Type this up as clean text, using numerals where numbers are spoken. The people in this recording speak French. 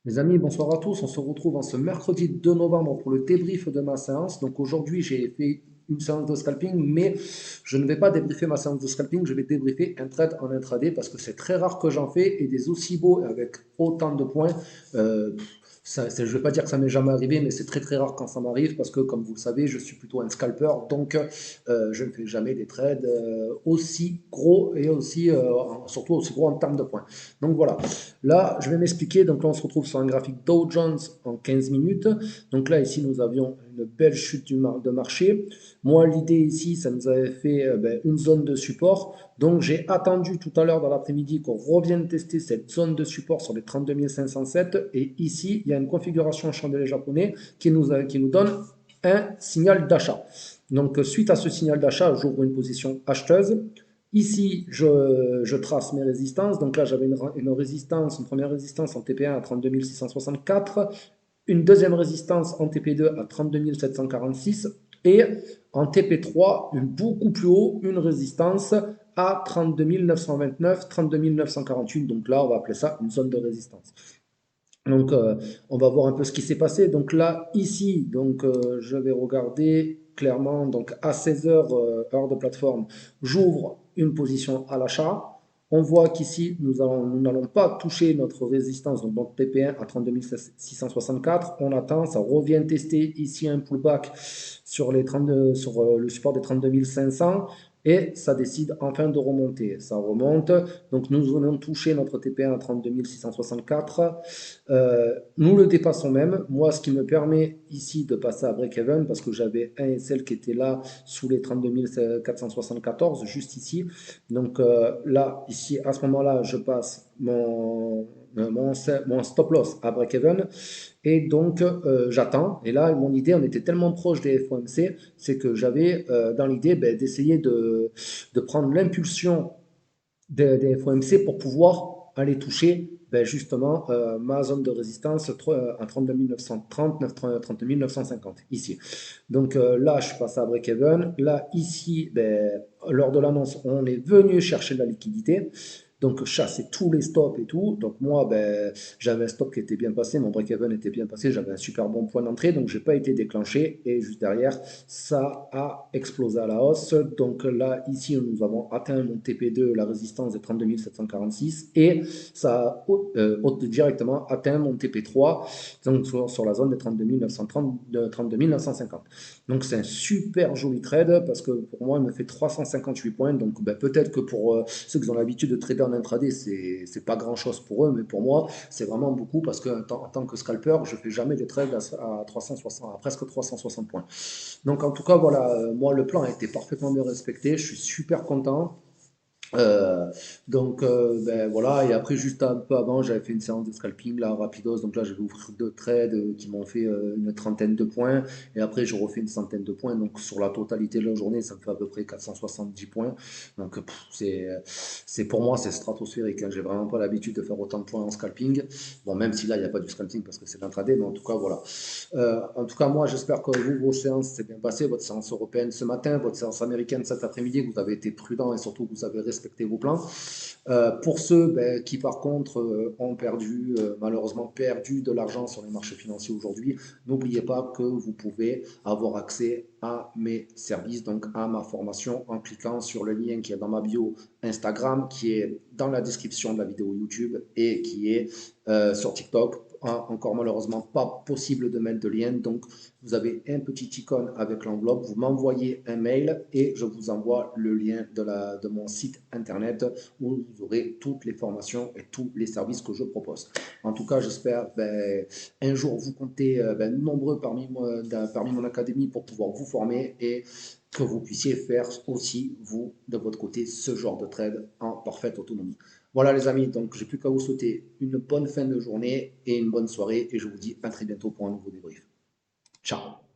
Mes amis, bonsoir à tous. On se retrouve en ce mercredi 2 novembre pour le débrief de ma séance. Donc aujourd'hui, j'ai fait une séance de scalping, mais je ne vais pas débriefer ma séance de scalping, je vais débriefer un trade en intraday parce que c'est très rare que j'en fais et des aussi beaux avec autant de points. euh, je ne vais pas dire que ça m'est jamais arrivé, mais c'est très très rare quand ça m'arrive parce que, comme vous le savez, je suis plutôt un scalper, donc je ne fais jamais des trades aussi gros et aussi, surtout aussi gros en termes de points. Donc voilà. Là, je vais m'expliquer. Donc là, on se retrouve sur un graphique Dow Jones en 15 minutes. Donc là, ici, nous avions une belle chute de marché. Moi, l'idée ici, ça nous avait fait une zone de support. Donc j'ai attendu tout à l'heure dans l'après-midi qu'on revienne tester cette zone de support sur les 32 507. Et ici, il y a une configuration chandelier japonais qui nous donne un signal d'achat. Donc suite à ce signal d'achat, j'ouvre une position acheteuse. Ici, je trace mes résistances. Donc là, j'avais une première résistance en TP1 à 32 664, une deuxième résistance en TP2 à 32 746 et en TP3, beaucoup plus haut, une résistance à 32 929, 32 948. Donc là, on va appeler ça une zone de résistance. Donc, on va voir un peu ce qui s'est passé. Donc là, ici, je vais regarder clairement. Donc à 16 heures, heure de plateforme, j'ouvre une position à l'achat. On voit qu'ici, nous n'allons pas toucher notre résistance, donc notre TP1 à 32 664. On attend, ça revient tester ici un pullback sur, sur le support des 32 500 et ça décide enfin de remonter. Ça remonte, donc nous venons toucher notre TP1 à 32 664. Nous le dépassons même. Moi, ce qui me permet ici de passer à break-even, parce que j'avais un SL qui était là sous les 32 474, juste ici. Donc là, ici, à ce moment-là, je passe mon stop loss à break-even. Et donc, j'attends. Et là, mon idée, on était tellement proche des FOMC, c'est que j'avais dans l'idée d'essayer de prendre l'impulsion des FOMC pour pouvoir aller toucher justement ma zone de résistance à 32 930, 32 950 ici. Donc là, je suis passé à break-even. Là, ici, lors de l'annonce, on est venu chercher de la liquidité. Donc chasser tous les stops et tout. Donc moi, j'avais un stop qui était bien passé, mon break-even était bien passé, j'avais un super bon point d'entrée, donc je n'ai pas été déclenché. Et juste derrière, ça a explosé à la hausse. Donc là, ici, nous avons atteint mon TP2, la résistance des 32 746, et ça a directement atteint mon TP3, donc sur la zone des 32 930, 32 950. Donc c'est un super joli trade parce que pour moi, il me fait 358 points. Donc peut-être que pour ceux qui ont l'habitude de trader en intraday, c'est pas grand-chose pour eux, mais pour moi, c'est vraiment beaucoup parce qu'en tant que scalper, je fais jamais des trades à 360, à presque 360 points. Donc en tout cas, voilà, moi le plan a été parfaitement bien respecté, je suis super content. Euh, voilà, et après juste un peu avant j'avais fait une séance de scalping là rapidos, donc là je vais ouvrir deux trades qui m'ont fait une trentaine de points, et après je refais une centaine de points, donc sur la totalité de la journée ça me fait à peu près 470 points. Donc c'est pour moi c'est stratosphérique, hein. J'ai vraiment pas l'habitude de faire autant de points en scalping, bon, même si là il n'y a pas du scalping parce que c'est l'intraday, mais en tout cas voilà. En tout cas, moi, j'espère que vous, vos séances s'est bien passées, votre séance européenne ce matin, votre séance américaine cet après-midi, que vous avez été prudent et surtout que vous avez respecté vos plans. Pour ceux qui, par contre, ont perdu, malheureusement perdu de l'argent sur les marchés financiers aujourd'hui, n'oubliez pas que vous pouvez avoir accès à mes services, donc à ma formation, en cliquant sur le lien qui est dans ma bio Instagram, qui est dans la description de la vidéo YouTube et qui est sur TikTok. Encore malheureusement pas possible de mettre de lien, donc vous avez un petit icône avec l'enveloppe, vous m'envoyez un mail et je vous envoie le lien de mon site internet où vous aurez toutes les formations et tous les services que je propose. En tout cas, j'espère un jour vous comptez nombreux parmi mon académie pour pouvoir vous former et que vous puissiez faire aussi, vous, de votre côté, ce genre de trade en parfaite autonomie. Voilà les amis, donc j'ai plus qu'à vous souhaiter une bonne fin de journée et une bonne soirée et je vous dis à très bientôt pour un nouveau débrief. Ciao.